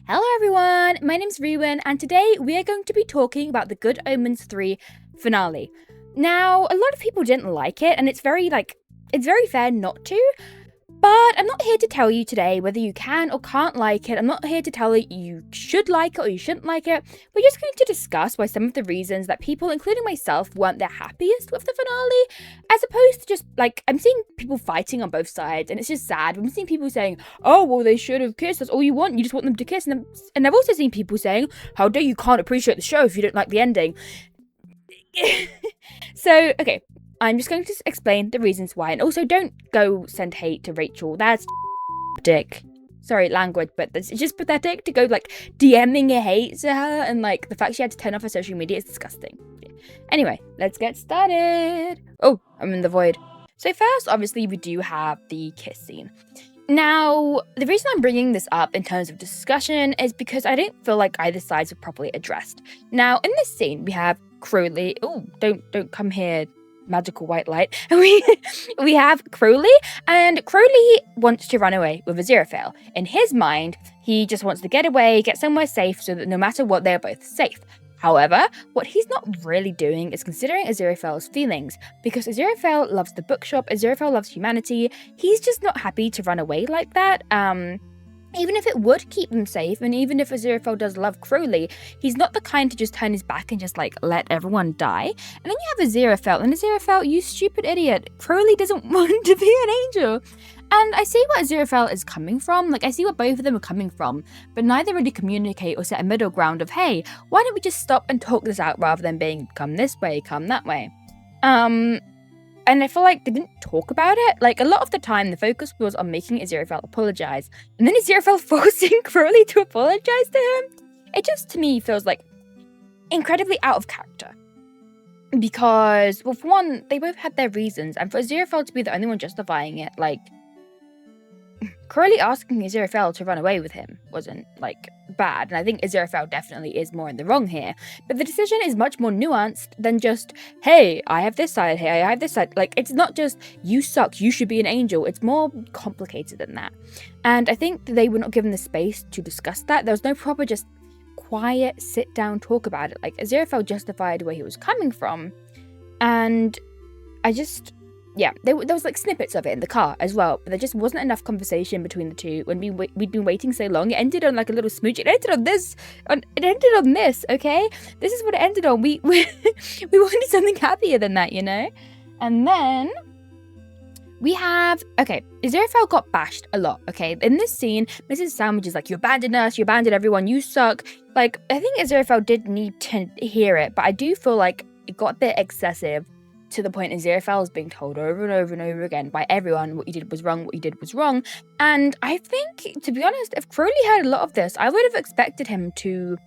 Hello everyone, my name's Nerdwyn, and today we are going to be talking about the Good Omens 3 finale. Now, a lot of people didn't like it, and it's very fair not to, but I'm not here to tell you today whether you can or can't like it. I'm not here to tell you you should like it or you shouldn't like it. We're just going to discuss why some of the reasons that people, including myself, weren't their happiest with the finale, as opposed to just, I'm seeing people fighting on both sides, and it's just sad. I'm seeing people saying, oh, well, they should have kissed, that's all you want, you just want them to kiss, and I've also seen people saying, how dare you can't appreciate the show if you don't like the ending. So, okay, I'm just going to explain the reasons why, and also don't go send hate to Rachel. That's dick. Sorry, language, but it's just pathetic to go DMing your hate to her, and the fact she had to turn off her social media is disgusting. Anyway, let's get started. Oh, I'm in the void. So first, obviously, we do have the kiss scene. Now, the reason I'm bringing this up in terms of discussion is because I don't feel like either sides are properly addressed. Now, in this scene, we have Crowley. Oh, don't come here, magical white light. We have Crowley, and Crowley wants to run away with Aziraphale. In his mind, he just wants to get away, get somewhere safe, so that no matter what, they're both safe. However, what he's not really doing is considering Aziraphale's feelings, because Aziraphale loves the bookshop, Aziraphale loves humanity. He's just not happy to run away like that. Even if it would keep them safe, and even if Aziraphale does love Crowley, he's not the kind to just turn his back and just let everyone die. And then you have Aziraphale, and Aziraphale, you stupid idiot, Crowley doesn't want to be an angel. And I see what Aziraphale is coming from, I see what both of them are coming from, but neither really communicate or set a middle ground of, hey, why don't we just stop and talk this out rather than being, come this way, come that way. And I feel like they didn't talk about it. A lot of the time, the focus was on making Aziraphale apologize, and then Aziraphale forcing Crowley to apologize to him. It just, to me, feels incredibly out of character. Because, well, for one, they both had their reasons, and for Aziraphale to be the only one justifying it, Crowley asking Aziraphale to run away with him wasn't, bad, and I think Aziraphale definitely is more in the wrong here, but the decision is much more nuanced than just, hey, I have this side, hey, I have this side. It's not just, you suck, you should be an angel. It's more complicated than that, and I think they were not given the space to discuss that. There was no proper just quiet, sit-down talk about it. Aziraphale justified where he was coming from, and there was snippets of it in the car as well, but there just wasn't enough conversation between the two when we'd been waiting so long. It ended on a little smooch. It ended on this. It ended on this, okay? This is what it ended on. We wanted something happier than that, you know? And then we have, Aziraphale got bashed a lot, okay? In this scene, Mrs. Sandwich is you abandoned us, you abandoned everyone, you suck. I think Aziraphale did need to hear it, but I do feel it got a bit excessive, to the point Aziraphale is being told over and over and over again by everyone, what you did was wrong, what you did was wrong. And I think, to be honest, if Crowley heard a lot of this, I would have expected him to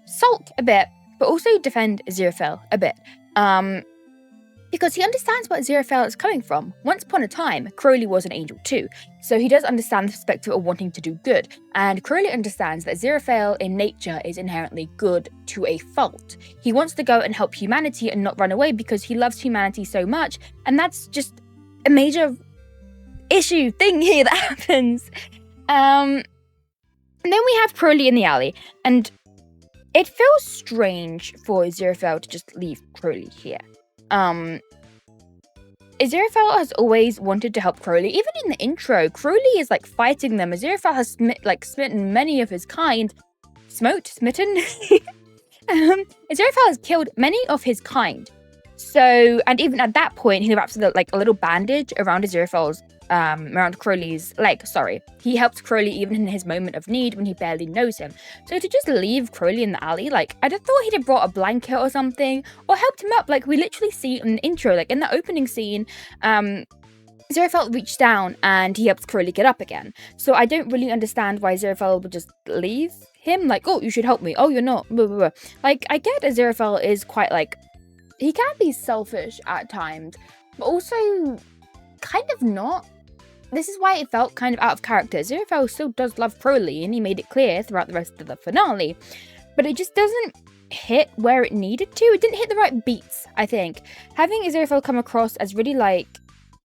sulk a bit, but also defend Aziraphale a bit. Because he understands where Aziraphale is coming from. Once upon a time, Crowley was an angel too, so he does understand the perspective of wanting to do good, and Crowley understands that Aziraphale in nature is inherently good to a fault. He wants to go and help humanity and not run away because he loves humanity so much, and that's just a major thing here that happens. And then we have Crowley in the alley, and it feels strange for Aziraphale to just leave Crowley here. Aziraphale has always wanted to help Crowley. Even in the intro, Crowley is fighting them. Aziraphale has smitten many of his kind. Smitten? Aziraphale has killed many of his kind. So, and even at that point, he wraps a little bandage around Aziraphale's around Crowley's leg, sorry. He helps Crowley even in his moment of need when he barely knows him. So to just leave Crowley in the alley, I'd have thought he'd have brought a blanket or something, or helped him up, we literally see in the intro, in the opening scene, Aziraphale reached down and he helps Crowley get up again. So I don't really understand why Aziraphale would just leave him, oh, you should help me, oh, you're not, blah, blah, blah. I get Aziraphale is quite, he can be selfish at times, but also kind of not. This is why it felt kind of out of character. Aziraphale still does love Crowley, and he made it clear throughout the rest of the finale, but it just doesn't hit where it needed to. It didn't hit the right beats, I think. Having Aziraphale come across as really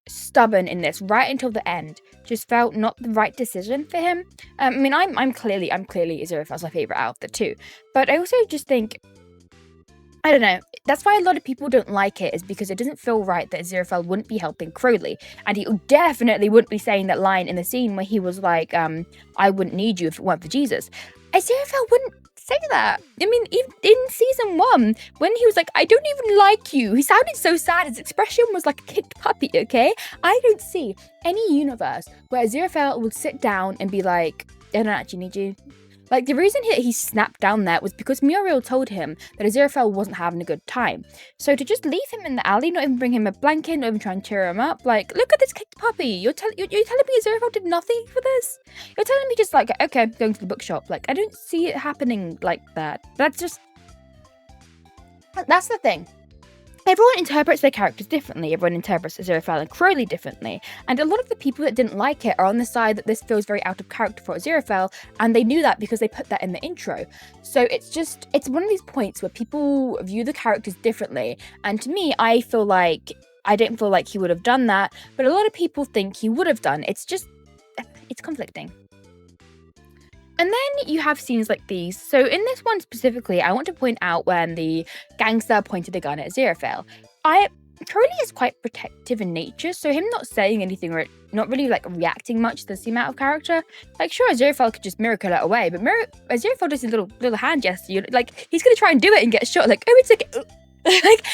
stubborn in this right until the end just felt not the right decision for him. I mean, I'm clearly Aziraphale's my favorite out of the two, but I also just think, I don't know. That's why a lot of people don't like it, is because it doesn't feel right that Aziraphale wouldn't be helping Crowley. And he definitely wouldn't be saying that line in the scene where he was like, I wouldn't need you if it weren't for Jesus. Aziraphale wouldn't say that. I mean, even in season 1, when he was like, I don't even like you, he sounded so sad. His expression was like a kicked puppy, okay? I don't see any universe where Aziraphale would sit down and be like, I don't actually need you. Like, the reason he snapped down there was because Muriel told him that Aziraphale wasn't having a good time. So to just leave him in the alley, not even bring him a blanket, not even try and cheer him up, like, look at this kicked puppy. You're telling me Aziraphale did nothing for this? You're telling me just like, okay, going to the bookshop. Like, I don't see it happening like that. That's the thing. Everyone interprets their characters differently. Everyone interprets Aziraphale and Crowley differently. And a lot of the people that didn't like it are on the side that this feels very out of character for Aziraphale, and they knew that because they put that in the intro. So it's one of these points where people view the characters differently. And to me, I didn't feel like he would have done that, but a lot of people think he would have done. It's conflicting. And then you have scenes like these. So in this one specifically, I want to point out when the gangster pointed a gun at Aziraphale. Crowley is quite protective in nature, so him not saying anything or not really like reacting much does seem out of character. Like, sure, Aziraphale could just miracle it away, but Aziraphale does his little hand gesture. Like, he's gonna try and do it and get shot. Like, oh, it's okay. Like,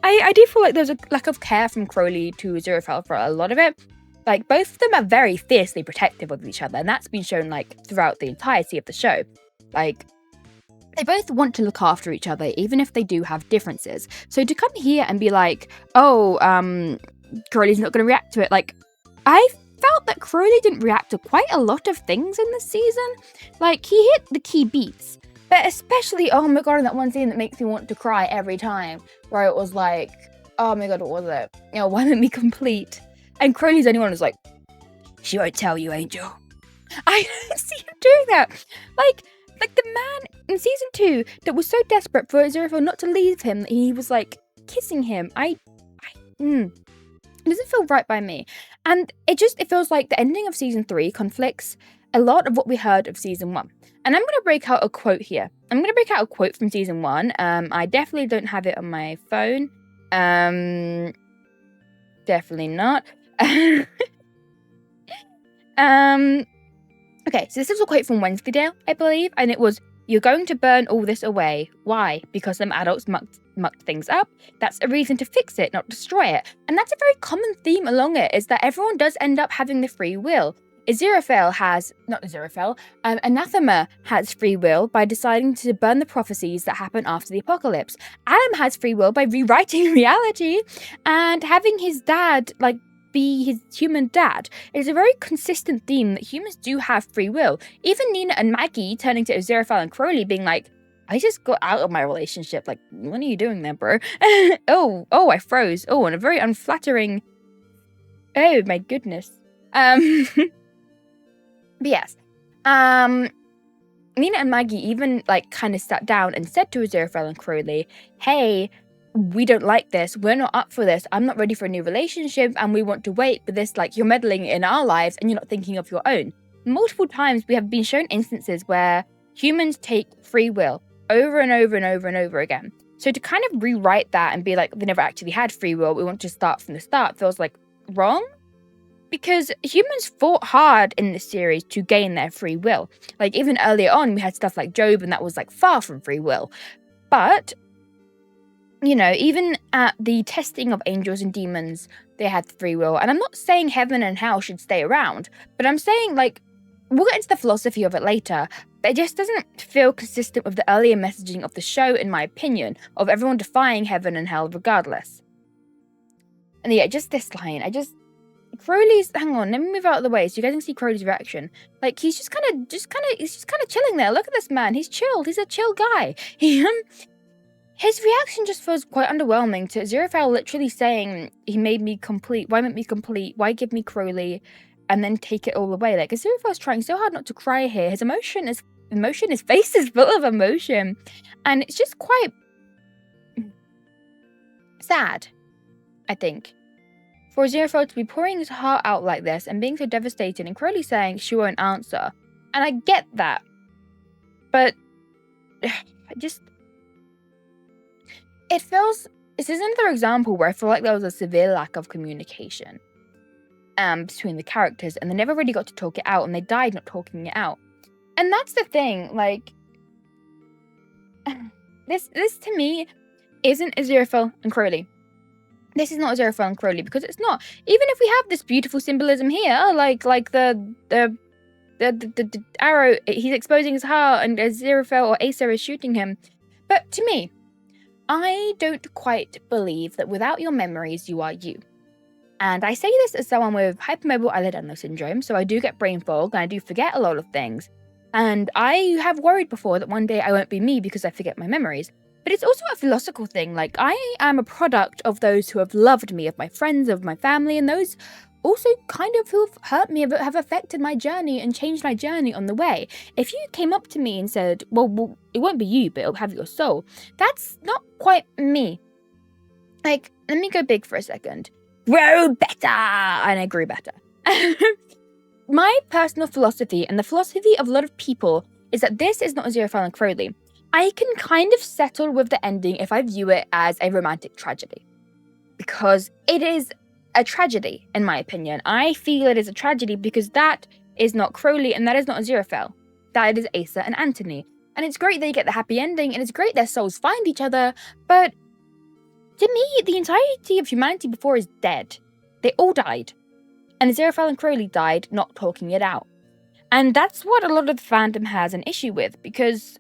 I do feel like there's a lack of care from Crowley to Aziraphale for a lot of it. Like, both of them are very fiercely protective of each other, and that's been shown, like, throughout the entirety of the show. Like, they both want to look after each other, even if they do have differences. So to come here and be like, oh, Crowley's not going to react to it, like, I felt that Crowley didn't react to quite a lot of things in this season. Like, he hit the key beats, but especially, oh my god, in that one scene that makes me want to cry every time, where it was like, oh my god, what was it? You know, why don't we complete? And Crowley's the only one who's like, she won't tell you, Angel. I don't see him doing that. Like the man in season 2 that was so desperate for Aziraphale not to leave him that he was like kissing him. It doesn't feel right by me. And it feels like the ending of season 3 conflicts a lot of what we heard of season 1. And I'm going to break out a quote here. I'm going to break out a quote from season 1. I definitely don't have it on my phone. Definitely not. Okay, so this is a quote from Wensleydale, I believe, and it was, "You're going to burn all this away. Why? Because some adults mucked things up? That's a reason to fix it, not destroy it." And that's a very common theme along it, is that everyone does end up having the free will. Anathema has free will by deciding to burn the prophecies that happen after the apocalypse. Adam has free will by rewriting reality, and having his dad, like, be his human dad. It is a very consistent theme that humans do have free will. Even Nina and Maggie turning to Aziraphale and Crowley being like, I just got out of my relationship. Like, what are you doing there, bro? oh, I froze. Oh, and a very unflattering... Oh, my goodness. But yes. Nina and Maggie even, like, kind of sat down and said to Aziraphale and Crowley, hey, we don't like this, we're not up for this, I'm not ready for a new relationship, and we want to wait, but this, like, you're meddling in our lives and you're not thinking of your own. Multiple times we have been shown instances where humans take free will over and over and over and over again. So to kind of rewrite that and be like, they never actually had free will, we want to start from the start, feels like wrong. Because humans fought hard in this series to gain their free will. Like, even earlier on, we had stuff like Job, and that was, like, far from free will. But, you know, even at the testing of angels and demons, they had free will. And I'm not saying heaven and hell should stay around, but I'm saying, like, we'll get into the philosophy of it later, but it just doesn't feel consistent with the earlier messaging of the show, in my opinion, of everyone defying heaven and hell regardless. And yeah, just this line, Crowley's, hang on, let me move out of the way so you guys can see Crowley's reaction. Like, he's just kind of chilling there. Look at this man. He's chilled. He's a chill guy. His reaction just feels quite underwhelming to Aziraphale literally saying, he made me complete. Why make me complete? Why give me Crowley? And then take it all away. Like, Aziraphale's trying so hard not to cry here. His face is full of emotion. And it's just quite sad, I think. for Aziraphale to be pouring his heart out like this and being so devastated and Crowley saying she won't answer. And I get that. But it feels, this is another example where I feel like there was a severe lack of communication between the characters, and they never really got to talk it out, and they died not talking it out. And that's the thing, like, this to me isn't Aziraphale and Crowley. This is not Aziraphale and Crowley, because it's not. Even if we have this beautiful symbolism here, like the arrow, he's exposing his heart, and Aziraphale or Acer is shooting him. But to me, I don't quite believe that without your memories, you are you. And I say this as someone with hypermobile Ehlers-Danlos syndrome, so I do get brain fog and I do forget a lot of things. And I have worried before that one day I won't be me because I forget my memories. But it's also a philosophical thing. Like, I am a product of those who have loved me, of my friends, of my family, and those also kind of who have hurt me, have affected my journey and changed my journey on the way. If you came up to me and said, well, it won't be you, but it'll have your soul, that's not quite me. Like, let me go big for a second. Grow better! And I grew better. My personal philosophy, and the philosophy of a lot of people, is that this is not Aziraphale and Crowley. I can kind of settle with the ending if I view it as a romantic tragedy. Because it is a tragedy, in my opinion. I feel it is a tragedy because that is not Crowley and that is not Aziraphale. That is Acer and Anthony. And it's great they get the happy ending, and it's great their souls find each other, but to me, the entirety of humanity before is dead. They all died. And Aziraphale and Crowley died not talking it out. And that's what a lot of the fandom has an issue with, because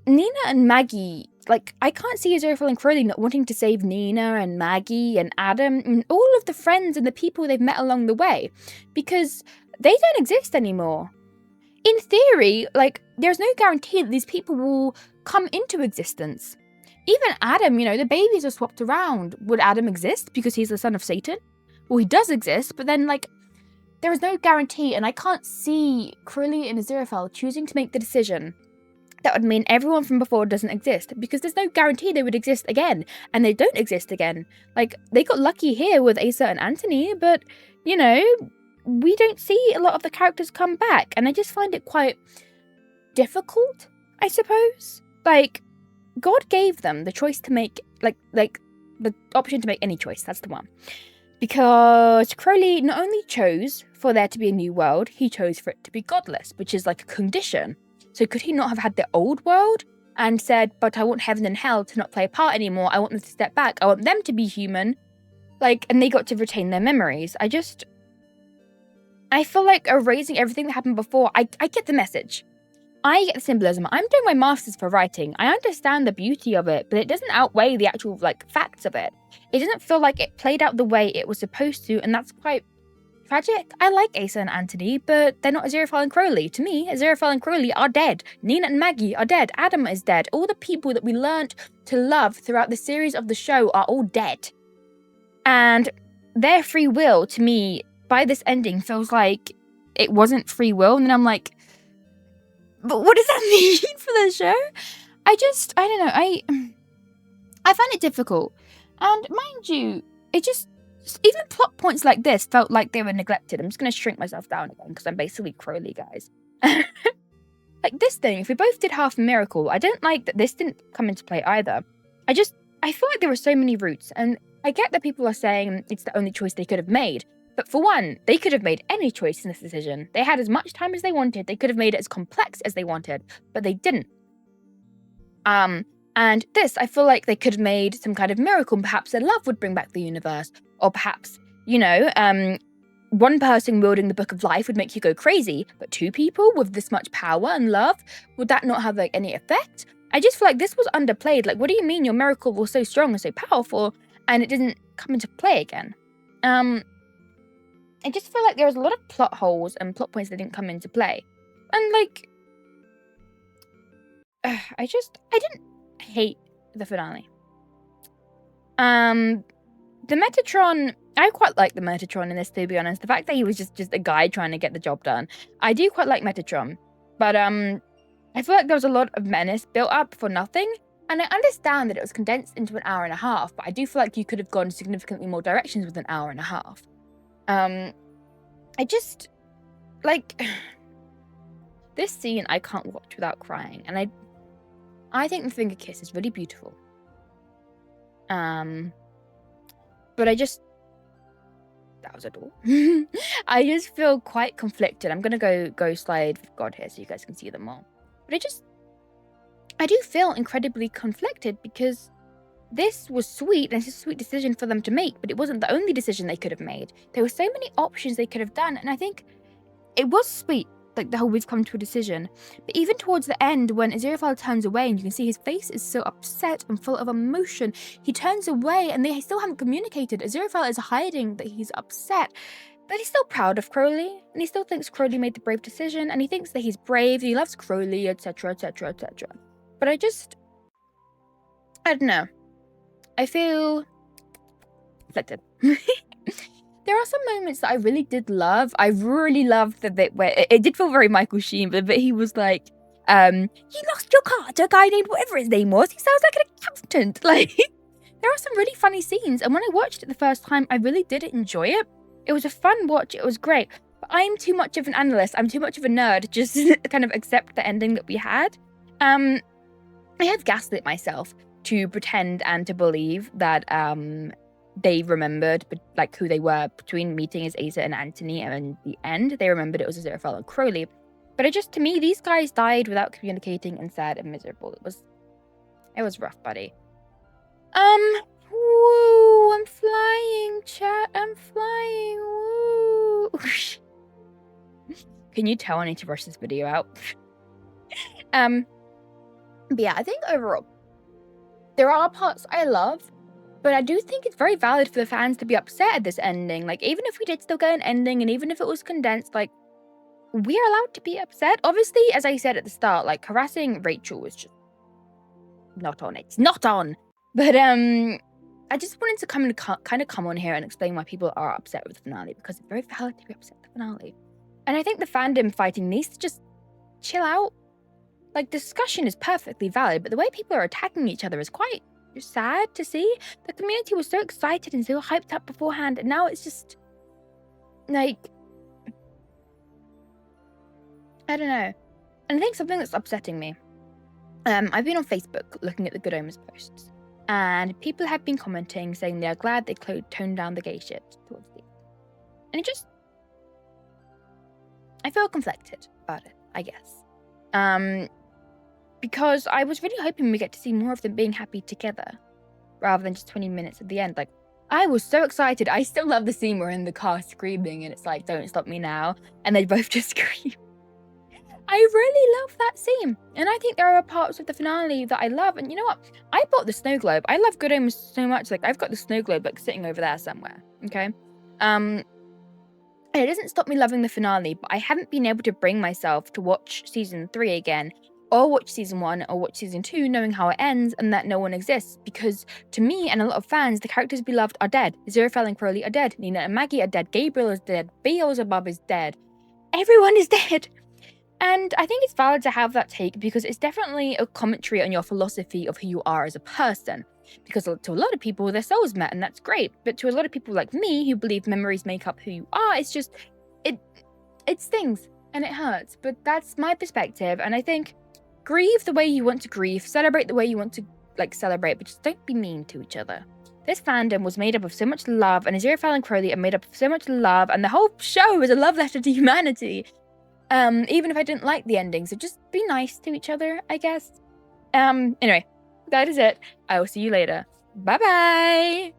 Nina and Maggie, like, I can't see Aziraphale and Crowley not wanting to save Nina and Maggie and Adam and all of the friends and the people they've met along the way, because they don't exist anymore. In theory, like, there's no guarantee that these people will come into existence. Even Adam, you know, the babies are swapped around. Would Adam exist because he's the son of Satan? Well, he does exist, but then, like, there is no guarantee, and I can't see Crowley and Aziraphale choosing to make the decision that would mean everyone from before doesn't exist, because there's no guarantee they would exist again, and they don't exist again. Like, they got lucky here with Acer and Anthony, but, you know, we don't see a lot of the characters come back, and I just find it quite difficult, I suppose. Like, God gave them the choice to make, like the option to make any choice, that's the one. Because Crowley not only chose for there to be a new world, he chose for it to be godless, which is like a condition. So could he not have had the old world and said, but I want heaven and hell to not play a part anymore, I want them to step back, I want them to be human, like, and they got to retain their memories. I feel like erasing everything that happened before, I get the message. I get the symbolism. I'm doing my master's for writing. I understand the beauty of it, but it doesn't outweigh the actual, like, facts of it. It doesn't feel like it played out the way it was supposed to, and that's quite tragic. I like Acer and Anthony, but they're not Aziraphale and Crowley. To me, Aziraphale and Crowley are dead. Nina and Maggie are dead. Adam is dead. All the people that we learnt to love throughout the series of the show are all dead. And their free will, to me, by this ending, feels like it wasn't free will, and then I'm like, but what does that mean for the show? I don't know, I find it difficult. And mind you, even plot points like this felt like they were neglected. I'm just going to shrink myself down again because I'm basically Crowley, guys. Like this thing, if we both did half a miracle, I don't like that this didn't come into play either. I feel like there were so many routes, and I get that people are saying it's the only choice they could have made. But for one, they could have made any choice in this decision. They had as much time as they wanted. They could have made it as complex as they wanted, but they didn't. And this, I feel like they could have made some kind of miracle. Perhaps their love would bring back the universe. Or perhaps, you know, one person wielding the Book of Life would make you go crazy. But two people with this much power and love, would that not have, like, any effect? I just feel like this was underplayed. Like, what do you mean your miracle was so strong and so powerful, and it didn't come into play again? I just feel like there was a lot of plot holes and plot points that didn't come into play. And, like, I didn't hate the finale. The Metatron, I quite like the Metatron in this, to be honest. The fact that he was just a guy trying to get the job done. I do quite like Metatron. But, I feel like there was a lot of menace built up for nothing. And I understand that it was condensed into an hour and a half, but I do feel like you could have gone significantly more directions with an hour and a half. I just, like, this scene I can't watch without crying, and I think the finger kiss is really beautiful. But that was a door. I just feel quite conflicted. I'm gonna go slide with God here so you guys can see them all. But I do feel incredibly conflicted because this was sweet and it's a sweet decision for them to make, but it wasn't the only decision they could have made. There were so many options they could have done, and I think it was sweet, like the whole we've come to a decision. But even towards the end, when Aziraphale turns away and you can see his face is so upset and full of emotion, he turns away and they still haven't communicated. Aziraphale is hiding that he's upset, but he's still proud of Crowley, and he still thinks Crowley made the brave decision, and he thinks that he's brave, he loves Crowley, etc, etc, etc. But I don't know. I feel conflicted. There are some moments that I really did love. I really loved the bit where it did feel very Michael Sheen, but the bit he was like, you lost your car to a guy named whatever his name was. He sounds like an accountant. Like, there are some really funny scenes, and when I watched it the first time, I really did enjoy it. It was a fun watch. It was great. But I'm too much of an analyst. I'm too much of a nerd just to kind of accept the ending that we had. I have gaslit myself to pretend and to believe that they remembered like who they were between meeting as Asa and Anthony, and in the end they remembered it was Aziraphale and Crowley. But to me, these guys died without communicating, and sad and miserable. It was rough, buddy. Woo, I'm flying, chat. I'm flying. Woo. Can you tell I need to rush this video out? But yeah, I think overall, there are parts I love, but I do think it's very valid for the fans to be upset at this ending. Like, even if we did still get an ending, and even if it was condensed, like, we're allowed to be upset. Obviously, as I said at the start, like, harassing Rachel was just not on. It's not on. But I just wanted to kind of come on here and explain why people are upset with the finale, because it's very valid to be upset with the finale. And I think the fandom fighting needs to just chill out. Like, discussion is perfectly valid, but the way people are attacking each other is quite sad to see. The community was so excited and so hyped up beforehand, and now it's just, like, I don't know. And I think something that's upsetting me, I've been on Facebook looking at the Good Omens posts, and people have been commenting saying they are glad they toned down the gay shit towards the end. And I feel conflicted about it, I guess. Because I was really hoping we get to see more of them being happy together, rather than just 20 minutes at the end. Like, I was so excited. I still love the scene where in the car screaming, and it's like, don't stop me now, and they both just scream. I really love that scene, and I think there are parts of the finale that I love. And you know what? I bought the snow globe. I love Good Omens so much. Like, I've got the snow globe, like, sitting over there somewhere, okay? And it doesn't stop me loving the finale, but I haven't been able to bring myself to watch season 3 again, or watch season 1, or watch season 2, knowing how it ends and that no one exists. Because to me and a lot of fans, the characters beloved are dead. Aziraphale and Crowley are dead. Nina and Maggie are dead. Gabriel is dead. Beelzebub is dead. Everyone is dead. And I think it's valid to have that take, because it's definitely a commentary on your philosophy of who you are as a person. Because to a lot of people, their souls met, and that's great. But to a lot of people like me, who believe memories make up who you are, it's just, it stings and it hurts. But that's my perspective, and I think grieve the way you want to grieve, celebrate the way you want to, like, celebrate, but just don't be mean to each other. This fandom was made up of so much love, and Aziraphale and Crowley are made up of so much love, and the whole show is a love letter to humanity. Even if I didn't like the ending, so just be nice to each other, I guess. Anyway, that is it. I will see you later. Bye-bye!